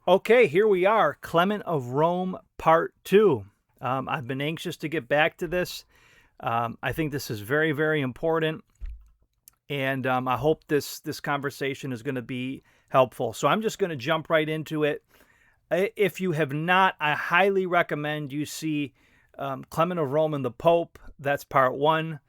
Okay, here we are, Clement of Rome, Part 2. I've been anxious to get back to this. I think this is very, very important, and I hope this conversation is going to be helpful. So I'm just going to jump right into it. If you have not, I highly recommend you see Clement of Rome and the Pope. That's Part 1.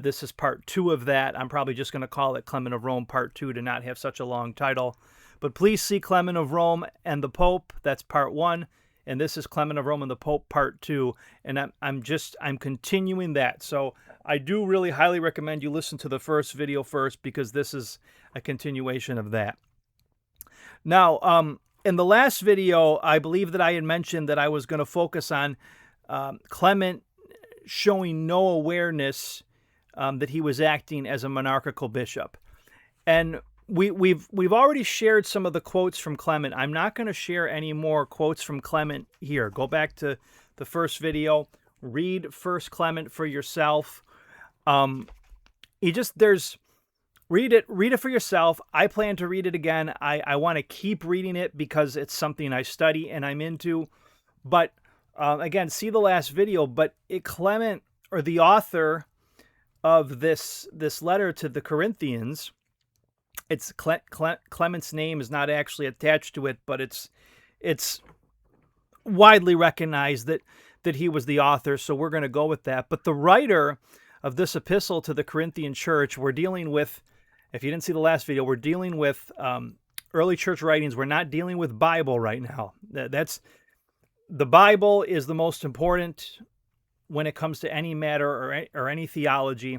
This is Part 2 of that. I'm probably just going to call it Clement of Rome Part 2 to not have such a long title. But please see Clement of Rome and the Pope. That's Part 1. And this is Clement of Rome and the Pope Part 2. And I'm continuing that. So I do really highly recommend you listen to the first video first, because this is a continuation of that. Now, in the last video, I believe that I had mentioned that I was going to focus on Clement showing no awareness that he was acting as a monarchical bishop. And we've already shared some of the quotes from Clement. I'm not going to share any more quotes from Clement here. Go back to the first video, read First Clement for yourself. Read it for yourself. I plan to read it again. I want to keep reading it because it's something I study and I'm into. But again, see the last video. But Clement, or the author of this letter to the Corinthians, it's Clement's name is not actually attached to it, but it's widely recognized that he was the author, so we're going to go with that. But the writer of this epistle to the Corinthian church, we're dealing with, if you didn't see the last video, we're dealing with early church writings. We're not dealing with Bible right now. The Bible is the most important when it comes to any matter or any theology.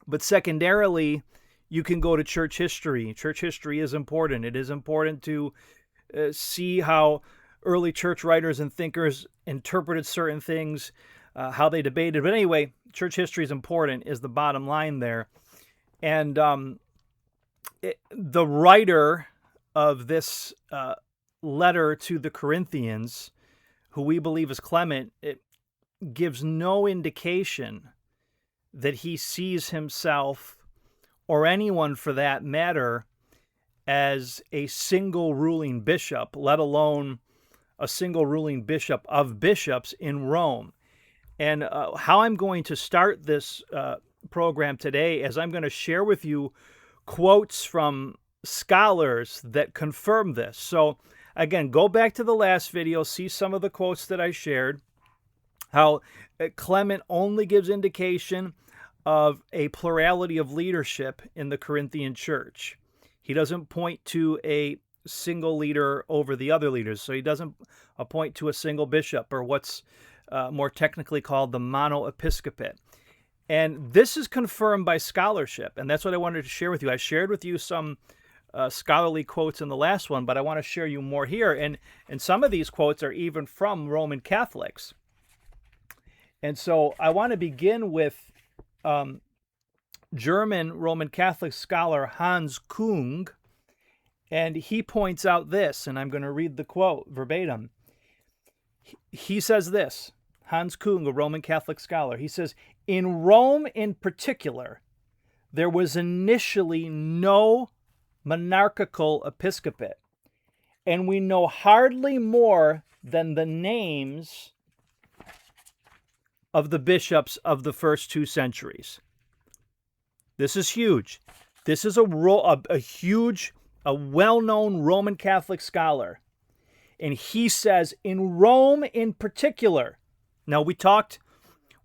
But secondarily, you can go to church history. Church history is important. It is important to see how early church writers and thinkers interpreted certain things, how they debated. But anyway, church history is important, is the bottom line there. And the writer of this letter to the Corinthians, who we believe is Clement, it gives no indication that he sees himself, or anyone for that matter, as a single ruling bishop, let alone a single ruling bishop of bishops in Rome. And how I'm going to start this program today is I'm going to share with you quotes from scholars that confirm this. So again, go back to the last video, see some of the quotes that I shared, how Clement only gives indication of a plurality of leadership in the Corinthian church. He doesn't point to a single leader over the other leaders. So he doesn't point to a single bishop, or what's more technically called the monoepiscopate. And this is confirmed by scholarship, and that's what I wanted to share with you. I shared with you some scholarly quotes in the last one, but I want to share you more here. And some of these quotes are even from Roman Catholics. And so I want to begin with German Roman Catholic scholar Hans Kung, and he points out this, and I'm going to read the quote verbatim. He says this, Hans Kung, a Roman Catholic scholar, he says, "In Rome in particular, there was initially no monarchical episcopate, and we know hardly more than the names of the bishops of the first 2 centuries. This is huge. This is a huge, a well-known Roman Catholic scholar. And he says, in Rome in particular. Now, we talked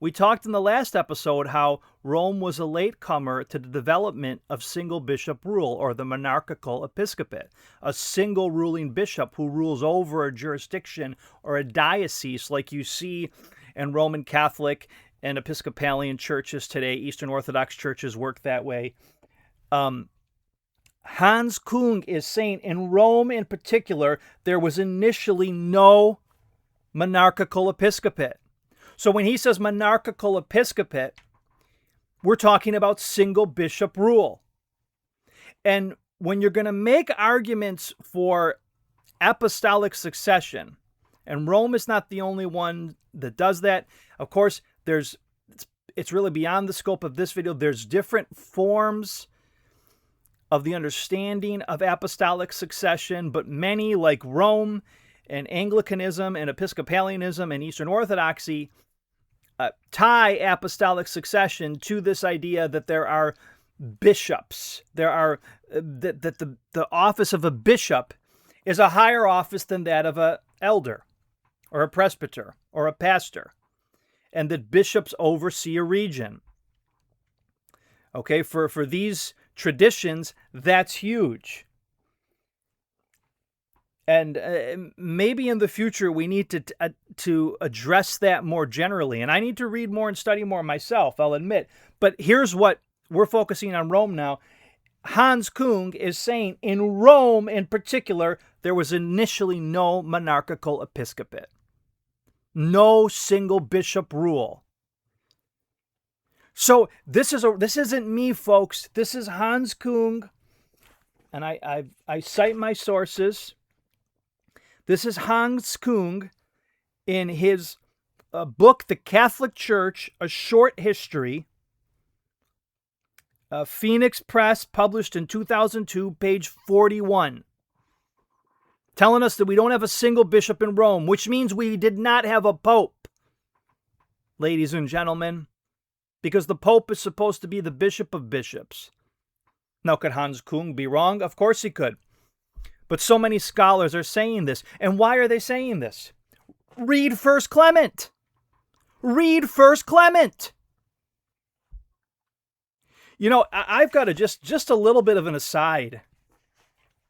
in the last episode how Rome was a latecomer to the development of single bishop rule, or the monarchical episcopate, a single ruling bishop who rules over a jurisdiction or a diocese, like you see in Roman Catholic and Episcopalian churches today. Eastern Orthodox churches work that way. Hans Kung is saying in Rome in particular, there was initially no monarchical episcopate. So when he says monarchical episcopate, we're talking about single bishop rule. And when you're going to make arguments for apostolic succession, and Rome is not the only one that does that. Of course, it's really beyond the scope of this video. There's different forms of the understanding of apostolic succession, but many, like Rome and Anglicanism and Episcopalianism and Eastern Orthodoxy, tie apostolic succession to this idea that there are bishops. There are that the office of a bishop is a higher office than that of an elder or a presbyter or a pastor, and that bishops oversee a region. Okay, for these traditions, that's huge. And maybe in the future we need to address that more generally. And I need to read more and study more myself, I'll admit. But here's what we're focusing on Rome now. Hans Kung is saying in Rome in particular, there was initially no monarchical episcopate. No single bishop rule. So this isn't me, folks. This is Hans Kung. And I cite my sources. This is Hans Kung in his book, The Catholic Church, A Short History. Phoenix Press, published in 2002, page 41. Telling us that we don't have a single bishop in Rome, which means we did not have a pope, ladies and gentlemen, because the pope is supposed to be the bishop of bishops. Now, could Hans Kung be wrong? Of course he could. But so many scholars are saying this. And why are they saying this? Read 1 Clement. Read 1 Clement. You know, I've got just a little bit of an aside,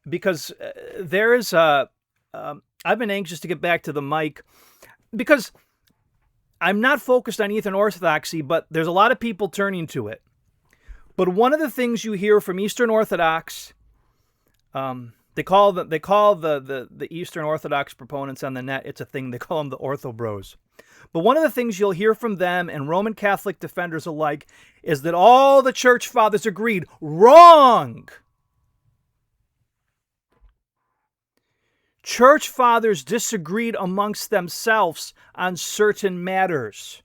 because there's I've been anxious to get back to the mic, because I'm not focused on Eastern Orthodoxy, but there's a lot of people turning to it. But one of the things you hear from Eastern Orthodox, they call the Eastern Orthodox proponents on the net, it's a thing, they call them the Ortho Bros. But one of the things you'll hear from them and Roman Catholic defenders alike is that all the church fathers agreed. Wrong! Church fathers disagreed amongst themselves on certain matters.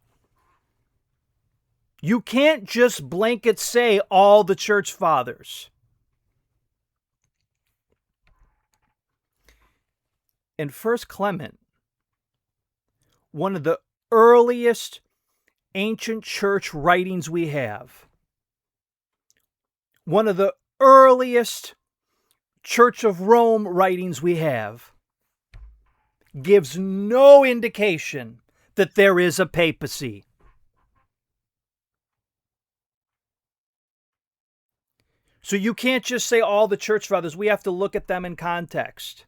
You can't just blanket say all the church fathers. In 1 Clement, one of the earliest ancient church writings we have, one of the earliest Church of Rome writings we have, gives no indication that there is a papacy. So you can't just say all the church fathers. We have to look at them in context.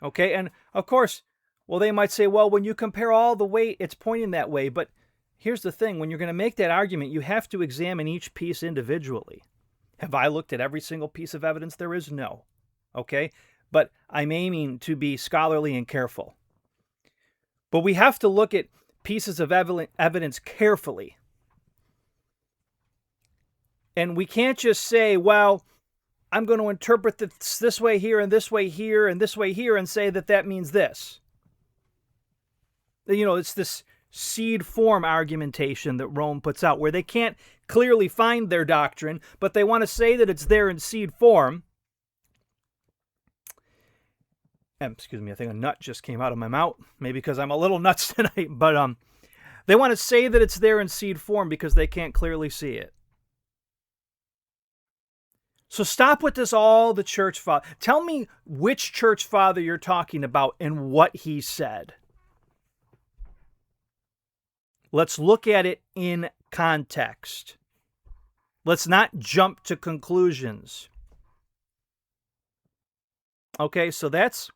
Okay, and of course, well, they might say, well, when you compare all the weight, it's pointing that way. But here's the thing. When you're going to make that argument, you have to examine each piece individually. Have I looked at every single piece of evidence there is? No. Okay, but I'm aiming to be scholarly and careful. But we have to look at pieces of evidence carefully. And we can't just say, well, I'm going to interpret this way here and this way here and this way here and say that that means this. You know, it's this seed form argumentation that Rome puts out where they can't clearly find their doctrine, but they want to say that it's there in seed form. Excuse me, I think a nut just came out of my mouth, maybe because I'm a little nuts tonight, but they want to say that it's there in seed form because they can't clearly see it. So stop with this, all the church father. Tell me which church father you're talking about and what he said. Let's look at it in context. Let's not jump to conclusions. Okay, so that's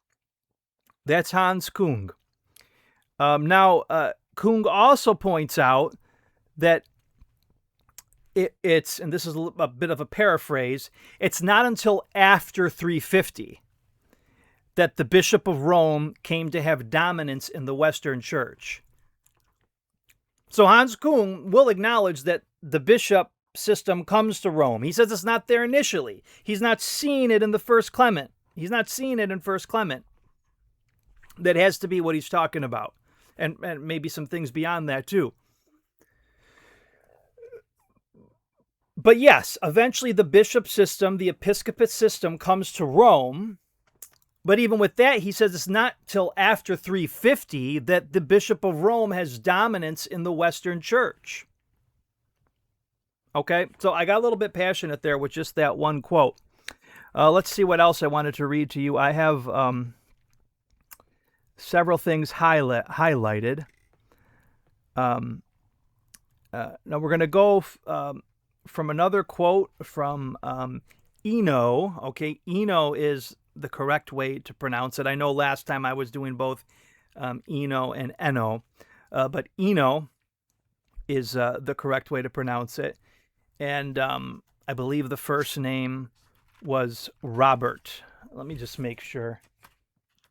Hans Kung. Now, Kung also points out that it's, and this is a bit of a paraphrase, it's not until after 350 that the Bishop of Rome came to have dominance in the Western Church. So Hans Kung will acknowledge that the bishop system comes to Rome. He says it's not there initially. He's not seeing it in the First Clement. He's not seeing it in First Clement. That has to be what he's talking about. And maybe some things beyond that too. But yes, eventually the bishop system, the episcopate system, comes to Rome. But even with that, he says it's not till after 350 that the Bishop of Rome has dominance in the Western Church. Okay, so I got a little bit passionate there with just that one quote. Let's see what else I wanted to read to you. I have several things highlighted. Now we're going to go from another quote from Eno. Okay, Eno is the correct way to pronounce it. I know last time I was doing both Eno and Eno, but Eno is the correct way to pronounce it. And I believe the first name was Robert. Let me just make sure.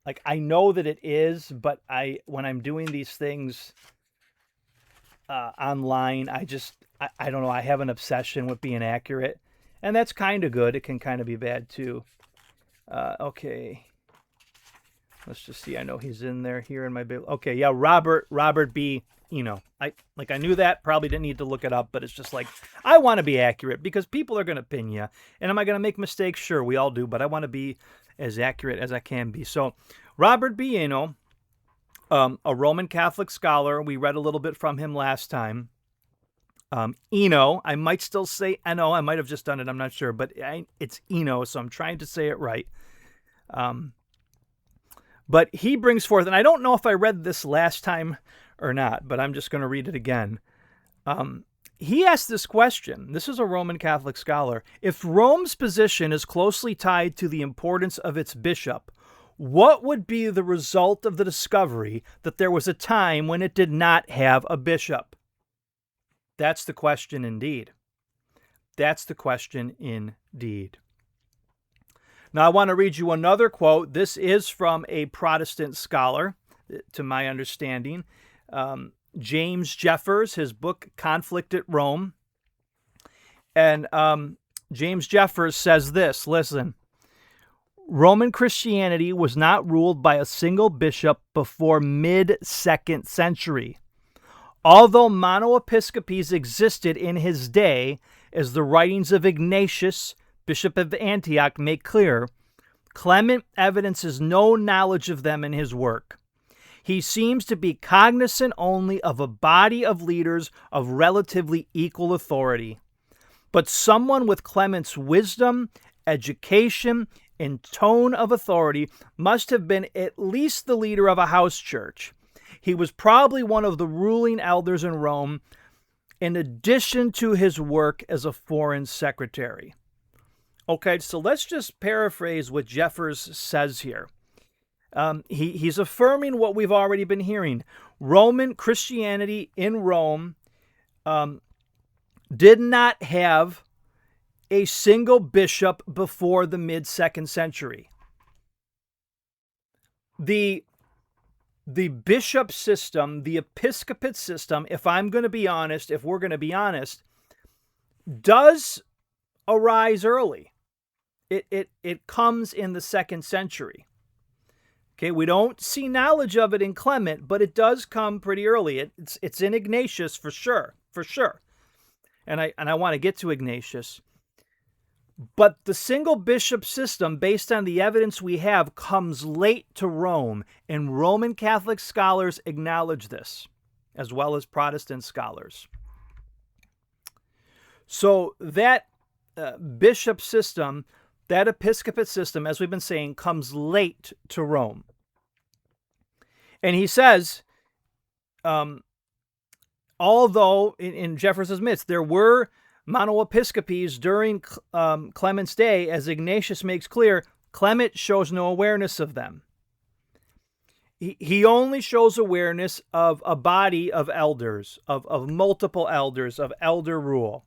Like, I know that it is, but when I'm doing these things online, I don't know. I have an obsession with being accurate, and that's kind of good. It can kind of be bad too. Okay. Let's just see. I know he's in there here in my bill. Okay, yeah, Robert B. Eno. I knew that. Probably didn't need to look it up, but it's just like, I want to be accurate because people are going to pin you. And am I going to make mistakes? Sure, we all do, but I want to be as accurate as I can be. So, Robert B. Eno, a Roman Catholic scholar. We read a little bit from him last time. Eno, I might still say Eno. I might have just done it. I'm not sure, but it's Eno, so I'm trying to say it right. But he brings forth, and I don't know if I read this last time or not, but I'm just going to read it again. He asked this question. This is a Roman Catholic scholar. If Rome's position is closely tied to the importance of its bishop, what would be the result of the discovery that there was a time when it did not have a bishop? That's the question indeed. That's the question indeed. Now, I want to read you another quote. This is from a Protestant scholar, to my understanding. James Jeffers, his book, Conflict at Rome. And James Jeffers says this, listen, Roman Christianity was not ruled by a single bishop before mid-2nd century. Although monoepiscopies existed in his day, as the writings of Ignatius, Bishop of Antioch, make clear, Clement evidences no knowledge of them in his work. He seems to be cognizant only of a body of leaders of relatively equal authority. But someone with Clement's wisdom, education, and tone of authority must have been at least the leader of a house church. He was probably one of the ruling elders in Rome, in addition to his work as a foreign secretary. Okay, so let's just paraphrase what Jeffers says here. He's affirming what we've already been hearing. Roman Christianity in Rome did not have a single bishop before the mid-2nd century. The bishop system, the episcopate system, if we're going to be honest, does arise early. It comes in the 2nd century. Okay, we don't see knowledge of it in Clement, but it does come pretty early. It's in Ignatius for sure. And I want to get to Ignatius. But the single bishop system, based on the evidence we have, comes late to Rome, and Roman Catholic scholars acknowledge this, as well as Protestant scholars. So that bishop system, that episcopate system, as we've been saying, comes late to Rome. And he says, although in Jeffers' midst, there were monoepiscopies during Clement's day, as Ignatius makes clear, Clement shows no awareness of them. He only shows awareness of a body of elders, of multiple elders, of elder rule.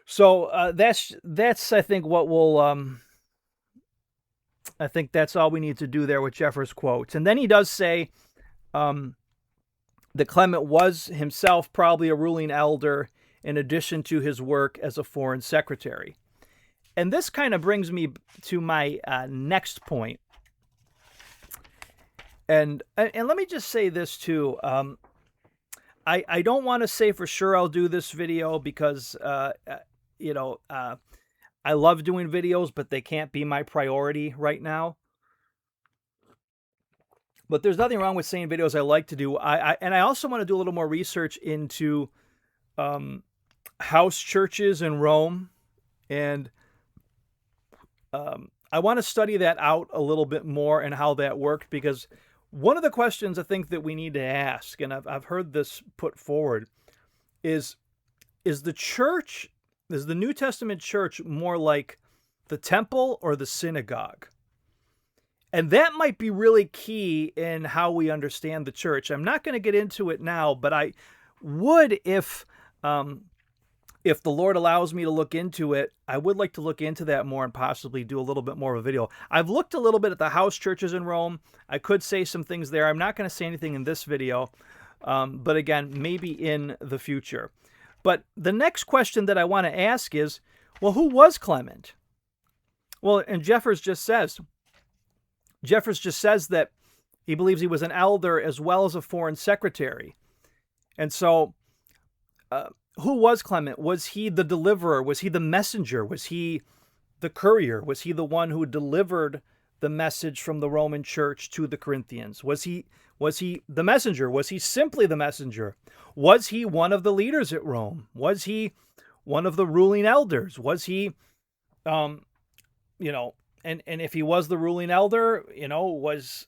So that's I think what we'll I think that's all we need to do there with Jeffers' quotes. And then he does say that Clement was himself probably a ruling elder in addition to his work as a foreign secretary. And this kind of brings me to my next point. And let me just say this too. I don't want to say for sure I'll do this video because, you know, I love doing videos, but they can't be my priority right now. But there's nothing wrong with saying videos I like to do. And I also want to do a little more research into house churches in Rome, and I want to study that out a little bit more and how that worked, because one of the questions I think that we need to ask, and I've heard this put forward, is the church, is the New Testament church more like the temple or the synagogue? And that might be really key in how we understand the church. I'm not going to get into it now, but I would, if the Lord allows me to look into it, I would like to look into that more and possibly do a little bit more of a video. I've looked a little bit at the house churches in Rome. I could say some things there. I'm not going to say anything in this video, but again, maybe in the future. But the next question that I want to ask is, well, who was Clement? Well, and Jeffers just says that he believes he was an elder as well as a foreign secretary. And so, who was Clement? Was he the deliverer? Was he the messenger? Was he the courier? Was he the one who delivered the message from the Roman church to the Corinthians? Was he the messenger? Was he simply the messenger? Was he one of the leaders at Rome? Was he one of the ruling elders? Was he, and if he was the ruling elder, was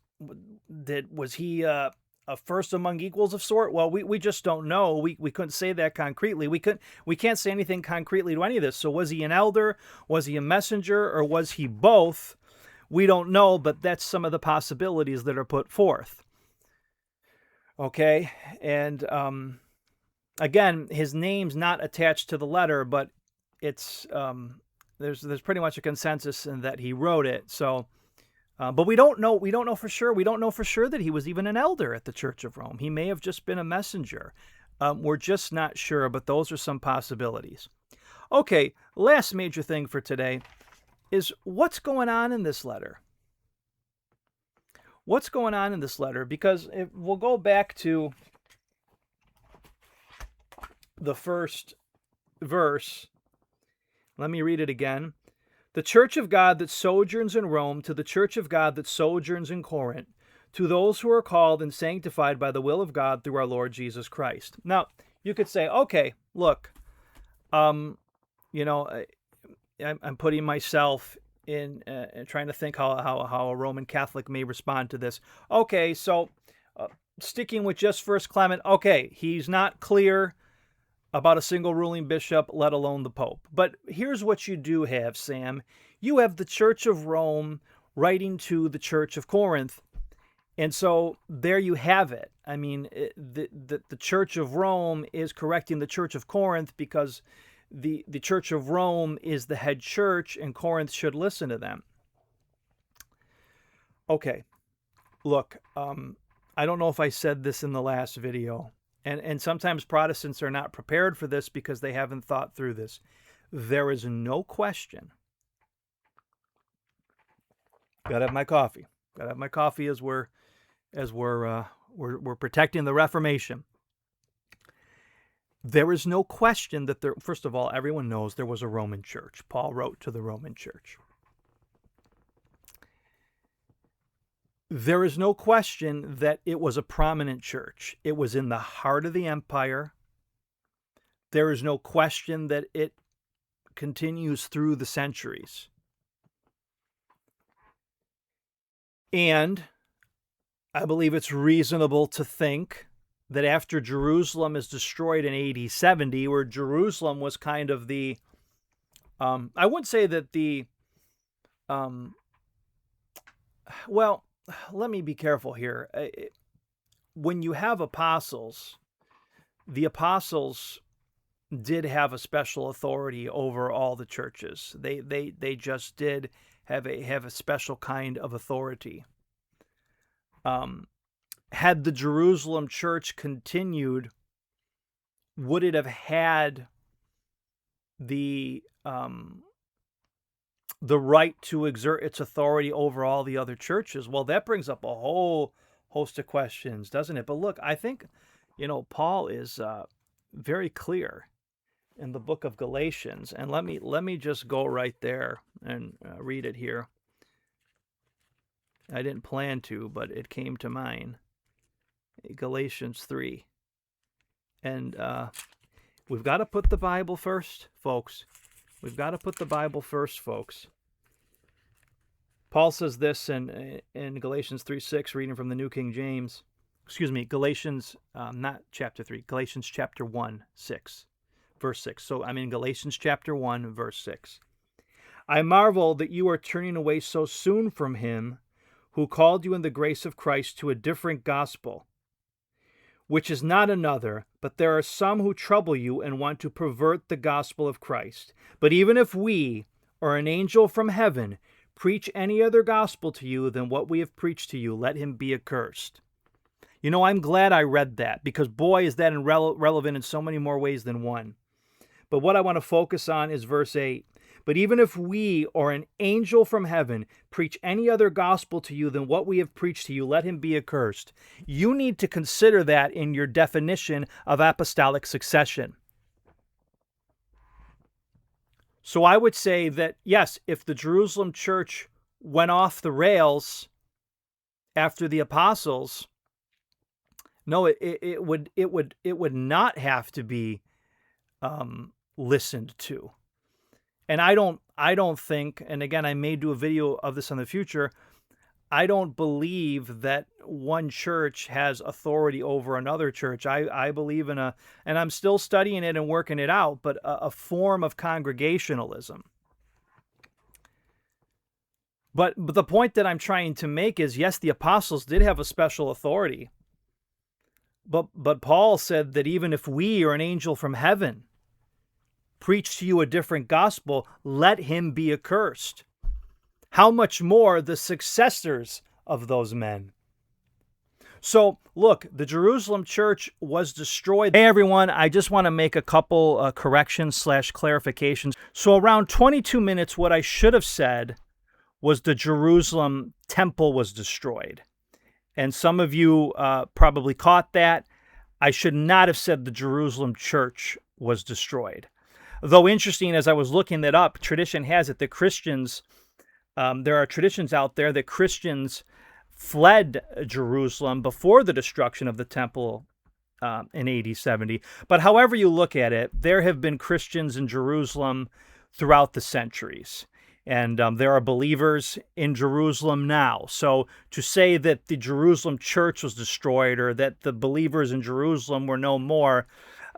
he a first among equals of sort? Well, we just don't know. We couldn't say that concretely. We can't say anything concretely to any of this. So was he an elder? Was he a messenger? Or was he both? We don't know, but that's some of the possibilities that are put forth. Okay, and again, his name's not attached to the letter, but it's there's pretty much a consensus in that he wrote it. So, but we don't know for sure. We don't know for sure that he was even an elder at the Church of Rome. He may have just been a messenger. We're just not sure, but those are some possibilities. Okay, last major thing for today is what's going on in this letter. What's going on in this letter? Because we'll go back to the first verse. Let me read it again. The church of God that sojourns in Rome, to the church of God that sojourns in Corinth, to those who are called and sanctified by the will of God through our Lord Jesus Christ. Now, you could say, okay, look, I'm putting myself in trying to think how a Roman Catholic may respond to this. Okay, so sticking with just First Clement, okay, he's not clear about a single ruling bishop, let alone the Pope. But here's what you do have, Sam. You have the Church of Rome writing to the Church of Corinth. And so there you have it. I mean, the Church of Rome is correcting the Church of Corinth because the Church of Rome is the head church, and Corinth should listen to them. Okay, look, I don't know if I said this in the last video, and sometimes Protestants are not prepared for this because they haven't thought through this. There is no question. Gotta have my coffee. Gotta have my coffee as we're protecting the Reformation. There is no question that there, first of all, everyone knows there was a Roman church. Paul wrote to the Roman church. There is no question that it was a prominent church. It was in the heart of the empire. There is no question that it continues through the centuries. And I believe it's reasonable to think that after Jerusalem is destroyed in AD 70, where Jerusalem was kind of the, I wouldn't say that the, well, let me be careful here. When you have apostles, the apostles did have a special authority over all the churches. They just did have a special kind of authority. Had the Jerusalem church continued, would it have had the right to exert its authority over all the other churches? Well, that brings up a whole host of questions, doesn't it? But look, I think Paul is very clear in the book of Galatians, and let me just go right there and read it here. I didn't plan to, but it came to mind. Galatians 3. And we've got to put the Bible first, folks. We've got to put the Bible first, folks. Paul says this in Galatians 3:6, reading from the New King James. Excuse me, Galatians, not chapter 3, Galatians chapter 1, 6, verse 6. So I'm in Galatians chapter 1, verse 6. I marvel that you are turning away so soon from him who called you in the grace of Christ to a different gospel, which is not another, but there are some who trouble you and want to pervert the gospel of Christ. But even if we, or an angel from heaven, preach any other gospel to you than what we have preached to you, let him be accursed. I'm glad I read that, because boy, is that relevant in so many more ways than one. But what I want to focus on is verse 8. But even if we, or an angel from heaven, preach any other gospel to you than what we have preached to you, let him be accursed. You need to consider that in your definition of apostolic succession. So I would say that, yes, if the Jerusalem church went off the rails after the apostles, no, it would not have to be listened to. And I don't think, and again, I may do a video of this in the future, I don't believe that one church has authority over another church. I believe in and I'm still studying it and working it out, but a form of congregationalism. But the point that I'm trying to make is, yes, the apostles did have a special authority. But Paul said that even if we, or an angel from heaven, preach to you a different gospel, let him be accursed. How much more the successors of those men? So, look, the Jerusalem church was destroyed. Hey, everyone, I just want to make a couple corrections/clarifications. So around 22 minutes, what I should have said was the Jerusalem temple was destroyed. And some of you probably caught that. I should not have said the Jerusalem church was destroyed. Though interesting, as I was looking that up, tradition has it that Christians, there are traditions out there that Christians fled Jerusalem before the destruction of the temple in AD 70. But however you look at it, there have been Christians in Jerusalem throughout the centuries. And there are believers in Jerusalem now. So to say that the Jerusalem church was destroyed, or that the believers in Jerusalem were no more,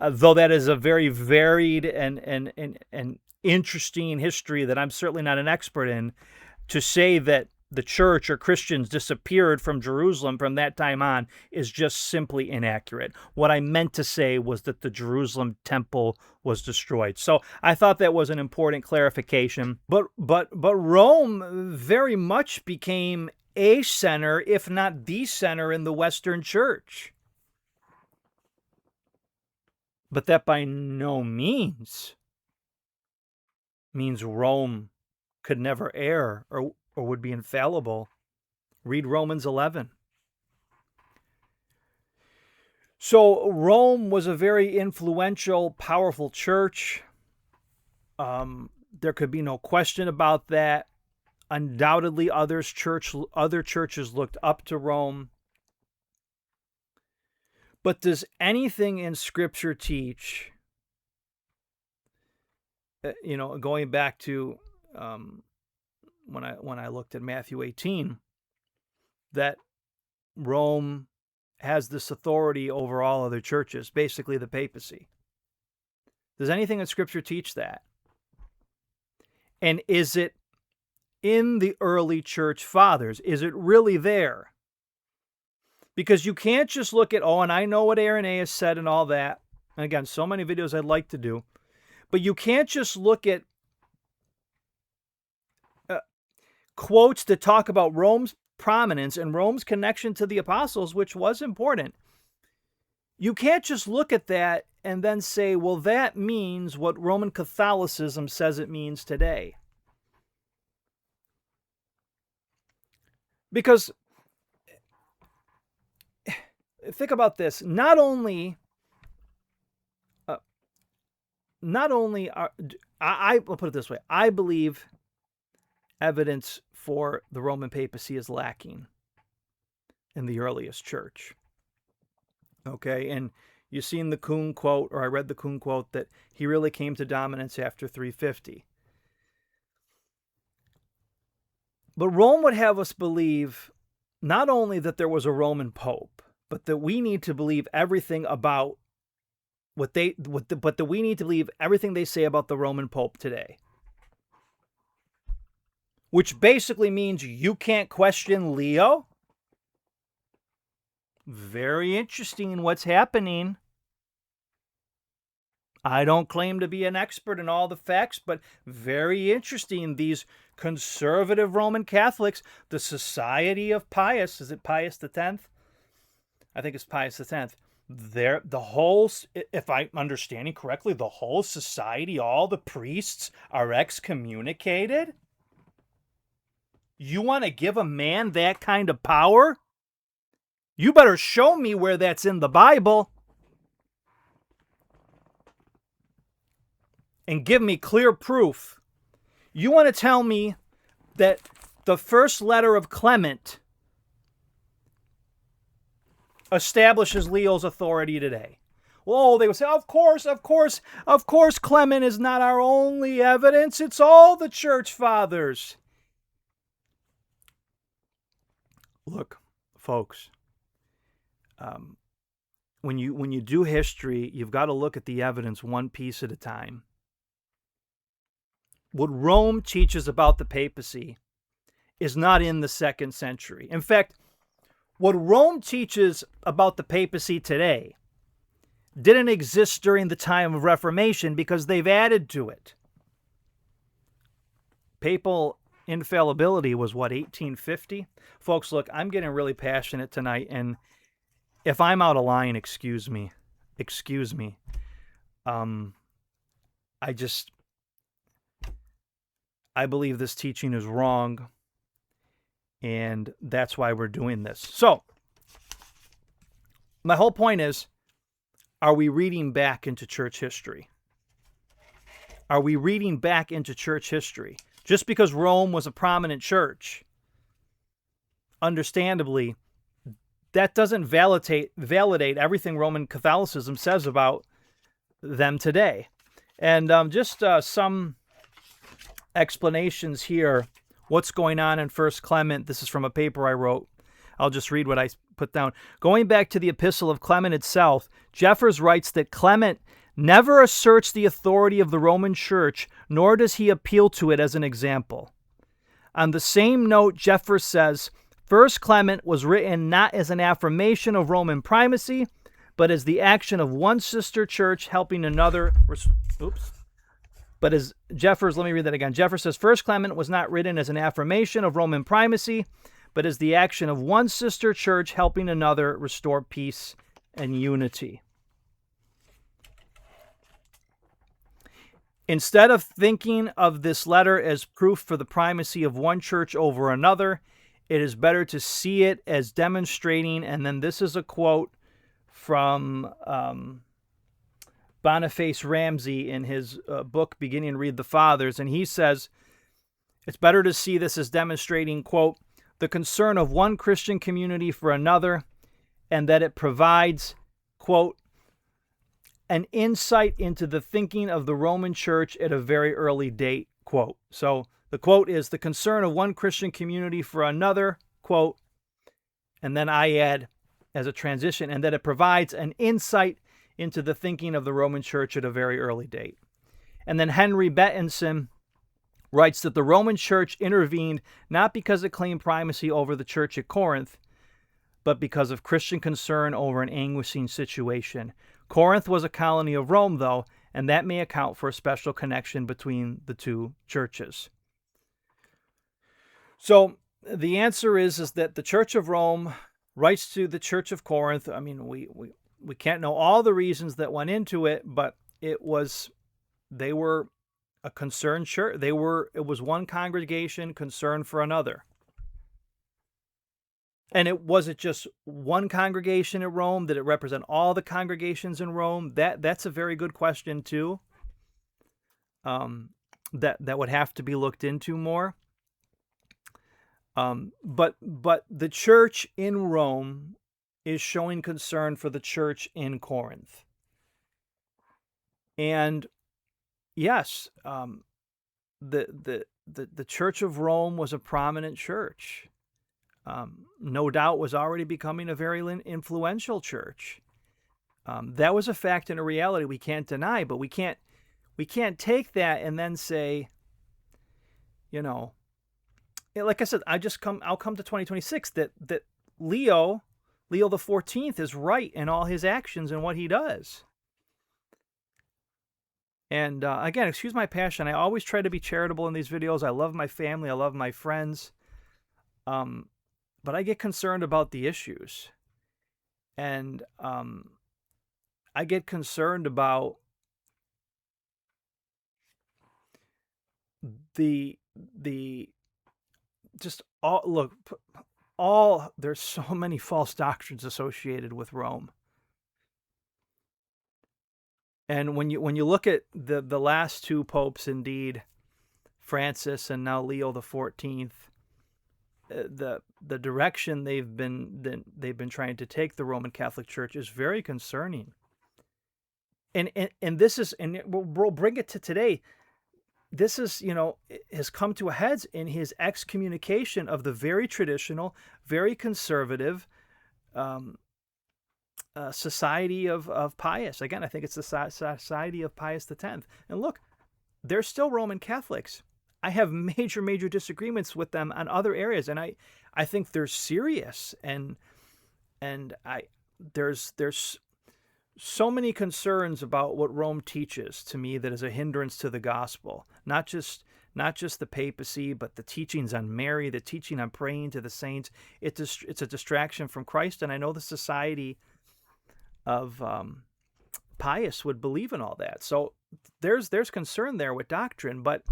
though that is a very varied and interesting history that I'm certainly not an expert in, to say that the church or Christians disappeared from Jerusalem from that time on is just simply inaccurate. What I meant to say was that the Jerusalem temple was destroyed. So I thought that was an important clarification. But Rome very much became a center, if not the center, in the Western church. But that by no means means Rome could never err or would be infallible. Read Romans 11. So Rome was a very influential, powerful church. There could be no question about that. Undoubtedly, other churches looked up to Rome. But does anything in Scripture teach, going back to when I looked at Matthew 18, that Rome has this authority over all other churches, basically the papacy? Does anything in Scripture teach that? And is it in the early church fathers? Is it really there? Because you can't just look at, and I know what Irenaeus said and all that. And again, so many videos I'd like to do. But you can't just look at quotes that talk about Rome's prominence and Rome's connection to the apostles, which was important. You can't just look at that and then say, well, that means what Roman Catholicism says it means today. Because think about this. Not only are I'll put it this way. I believe evidence for the Roman papacy is lacking in the earliest church. Okay, and you've seen the Kuhn quote, or I read the Kuhn quote, that he really came to dominance after 350. But Rome would have us believe not only that there was a Roman Pope, but that we need to believe everything about but that we need to believe everything they say about the Roman Pope today. Which basically means you can't question Leo. Very interesting what's happening. I don't claim to be an expert in all the facts, but very interesting. These conservative Roman Catholics, the Society of Pius, is it Pius X? I think it's Pius X. The whole, if I'm understanding correctly, the whole society, all the priests are excommunicated? You want to give a man that kind of power? You better show me where that's in the Bible. And give me clear proof. You want to tell me that the first letter of Clement establishes Leo's authority today? Well, they would say, of course, Clement is not our only evidence. It's all the church fathers. Look, folks, when you do history, you've got to look at the evidence one piece at a time. What Rome teaches about the papacy is not in the 2nd century. In fact, what Rome teaches about the papacy today didn't exist during the time of Reformation because they've added to it. Papal infallibility was what, 1850? Folks, look, I'm getting really passionate tonight, and if I'm out of line, excuse me. I believe this teaching is wrong, and that's why we're doing this. So, my whole point is, are we reading back into church history? Are we reading back into church history? Just because Rome was a prominent church, understandably, that doesn't validate everything Roman Catholicism says about them today. And just some explanations here. What's going on in 1 Clement? This is from a paper I wrote. I'll just read what I put down. Going back to the epistle of Clement itself, Jeffers writes that Clement never asserts the authority of the Roman Church, nor does he appeal to it as an example. On the same note, Jeffers says, 1 Clement was written not as an affirmation of Roman primacy, but as the action of one sister church helping another. But as Jeffers, let me read that again. Jeffers says, 1 Clement was not written as an affirmation of Roman primacy, but as the action of one sister church helping another restore peace and unity. Instead of thinking of this letter as proof for the primacy of one church over another, it is better to see it as demonstrating, and then this is a quote from Boniface Ramsey in his book, Beginning to Read the Fathers, and he says, it's better to see this as demonstrating, quote, the concern of one Christian community for another, and that it provides, quote, an insight into the thinking of the Roman Church at a very early date, quote. So the quote is the concern of one Christian community for another, quote, and then I add as a transition, and that it provides an insight into the thinking of the Roman Church at a very early date. And then Henry Bettinson writes that the Roman Church intervened not because it claimed primacy over the church at Corinth, but because of Christian concern over an anguishing situation. Corinth was a colony of Rome, though, and that may account for a special connection between the two churches. So the answer is that the Church of Rome writes to the Church of Corinth. I mean, we can't know all the reasons that went into it, but they were a concerned church. It was one congregation concerned for another. And it wasn't just one congregation in Rome. Did it represent all the congregations in Rome? That's a very good question too. That would have to be looked into more. But the church in Rome is showing concern for the church in Corinth. And yes, the Church of Rome was a prominent church. No doubt was already becoming a very influential church. That was a fact and a reality we can't deny, but we can't take that and then say, like I said, I'll come to 2026 that Leo the 14th is right in all his actions and what he does. And again, excuse my passion. I always try to be charitable in these videos. I love my family. I love my friends. But I get concerned about the issues. And I get concerned about there's so many false doctrines associated with Rome. And when you look at the last two popes, indeed, Francis and now Leo the 14th, the direction they've been trying to take the Roman Catholic Church is very concerning. And this is, and we'll bring it to today. This is, has come to a head in his excommunication of the very traditional, very conservative Society of Pius. Again, I think it's the Society of Pius X. And look, they're still Roman Catholics. I have major disagreements with them on other areas, and I think they're serious. And there's so many concerns about what Rome teaches to me that is a hindrance to the gospel. Not just the papacy, but the teachings on Mary, the teaching on praying to the saints. It's a distraction from Christ, and I know the Society of Pius would believe in all that. So there's concern there with doctrine, but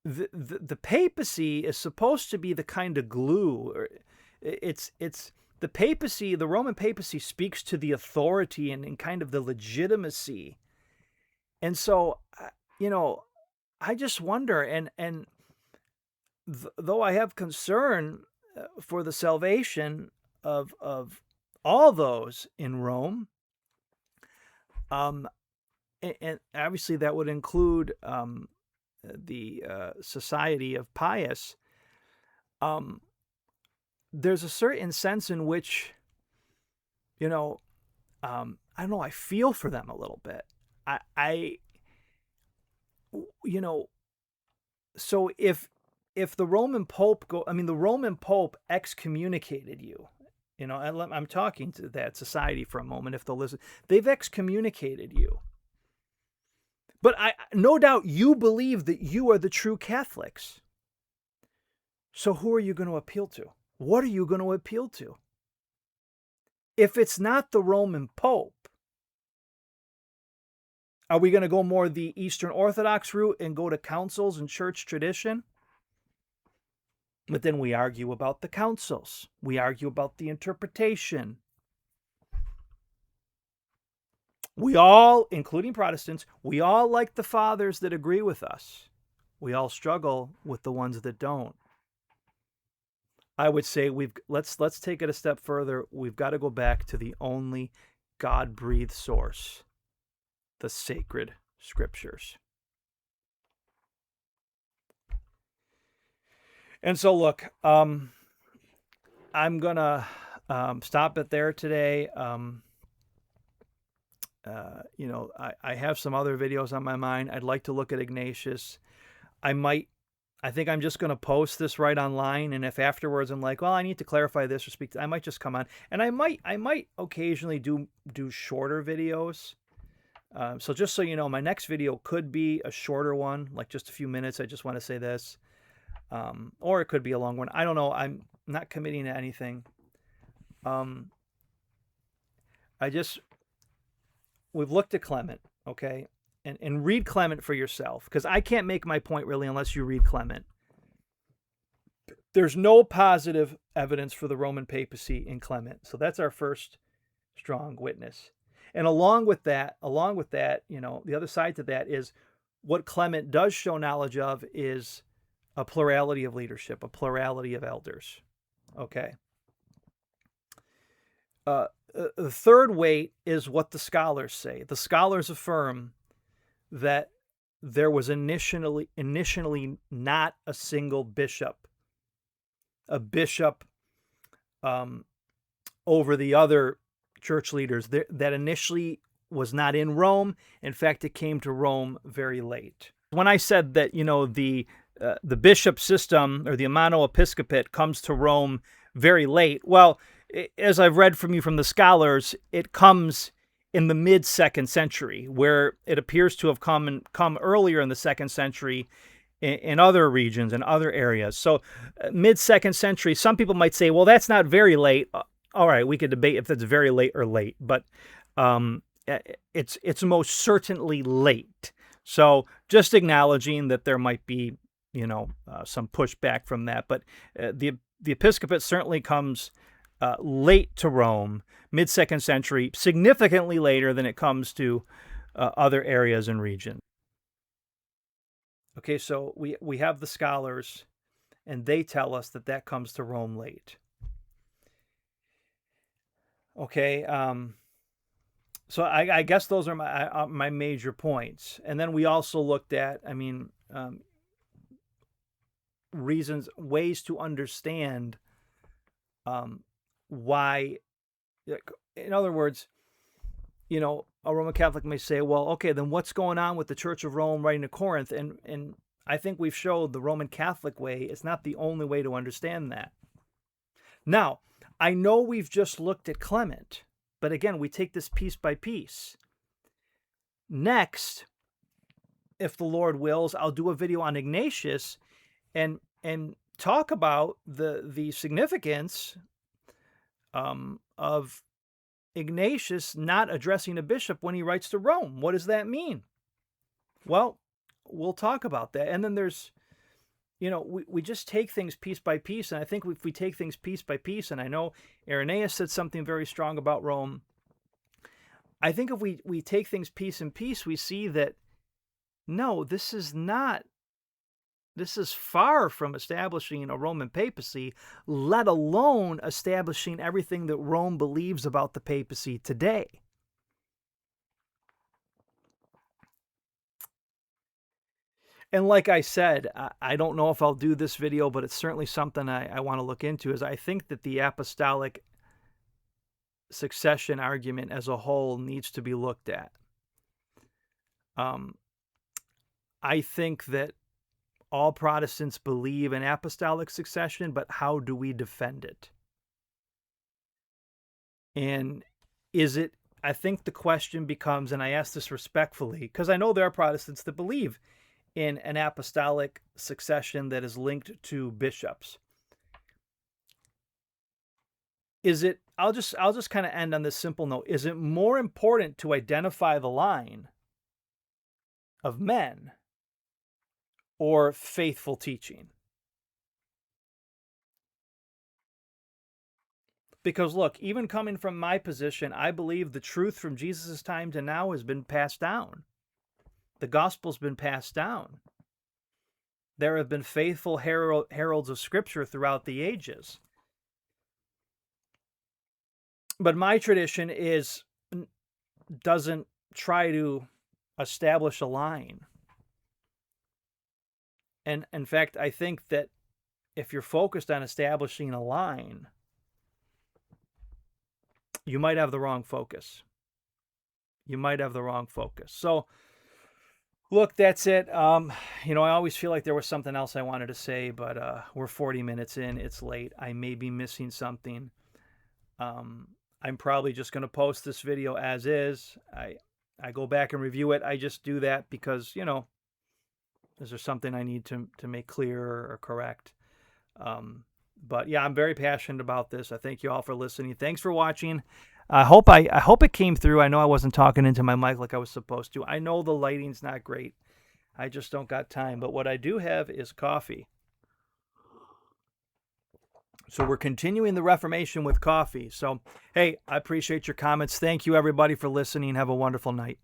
the papacy is supposed to be the kind of glue. It's the papacy, the Roman papacy speaks to the authority and kind of the legitimacy. And so, I just wonder, and though I have concern for the salvation of all those in Rome, and obviously that would include the Society of Pius, there's a certain sense in which, I don't know, I feel for them a little bit. So if the Roman Pope the Roman Pope excommunicated you, I'm talking to that society for a moment, if they'll listen, they've excommunicated you. But no doubt you believe that you are the true Catholics. So who are you going to appeal to? What are you going to appeal to? If it's not the Roman Pope, are we going to go more the Eastern Orthodox route and go to councils and church tradition? But then we argue about the councils. We argue about the interpretation. We all, including Protestants, we all like the fathers that agree with us. We all struggle with the ones that don't. I would say let's take it a step further. We've got to go back to the only God-breathed source, the sacred scriptures. And so, look, I'm gonna stop it there today. I have some other videos on my mind. I'd like to look at Ignatius. I think I'm just going to post this right online, and if afterwards I'm like, well, I need to clarify this or speak, I might just come on, and I might occasionally do shorter videos. So just so you know, my next video could be a shorter one, like just a few minutes. I just want to say this, or it could be a long one. I don't know. I'm not committing to anything. We've looked at Clement, okay? And read Clement for yourself, because I can't make my point really unless you read Clement. There's no positive evidence for the Roman papacy in Clement. So that's our first strong witness. And along with that, the other side to that is what Clement does show knowledge of is a plurality of leadership, a plurality of elders. Okay. The third weight is what the scholars say. The scholars affirm that there was initially not a single bishop, over the other church leaders. That initially was not in Rome. In fact, it came to Rome very late. When I said that, the bishop system or the monoepiscopate comes to Rome very late, well, as I've read from the scholars, it comes in the mid-2nd century, where it appears to have come earlier in the 2nd century in other regions and other areas. So mid-2nd century, some people might say, well, that's not very late. All right, we could debate if that's very late or late, but it's most certainly late. So just acknowledging that there might be, some pushback from that. But the episcopate certainly comes late to Rome, mid-2nd century, significantly later than it comes to other areas and regions. Okay, so we have the scholars, and they tell us that comes to Rome late. Okay, so I guess those are my major points. And then we also looked at, ways to understand why. In other words, a Roman Catholic may say, well, okay, then what's going on with the Church of Rome writing to Corinth? And I think we've showed the Roman Catholic way is not the only way to understand that. Now, I know we've just looked at Clement, but again, we take this piece by piece. Next, if the Lord wills, I'll do a video on Ignatius and talk about the significance of Ignatius not addressing a bishop when he writes to Rome. What does that mean? Well, we'll talk about that. And then there's, we just take things piece by piece. And I think if we take things piece by piece, and I know Irenaeus said something very strong about Rome, I think if we take things piece and piece, we see that, no, this is far from establishing a Roman papacy, let alone establishing everything that Rome believes about the papacy today. And like I said, I don't know if I'll do this video, but it's certainly something I want to look into, is I think that the apostolic succession argument as a whole needs to be looked at. I think that all Protestants believe in apostolic succession, but how do we defend it? And I think the question becomes, and I ask this respectfully, because I know there are Protestants that believe in an apostolic succession that is linked to bishops. I'll just kind of end on this simple note. Is it more important to identify the line of men or faithful teaching? Because look, even coming from my position, I believe the truth from Jesus' time to now has been passed down. The gospel's been passed down. There have been faithful heralds of Scripture throughout the ages. But my tradition doesn't try to establish a line. And in fact, I think that if you're focused on establishing a line, you might have the wrong focus. So, look, that's it. I always feel like there was something else I wanted to say, but we're 40 minutes in. It's late. I may be missing something. I'm probably just going to post this video as is. I go back and review it. I just do that because, is there something I need to make clear or correct? But yeah, I'm very passionate about this. I thank you all for listening. Thanks for watching. I hope it came through. I know I wasn't talking into my mic like I was supposed to. I know the lighting's not great. I just don't got time. But what I do have is coffee. So we're continuing the Reformation with coffee. So, hey, I appreciate your comments. Thank you, everybody, for listening. Have a wonderful night.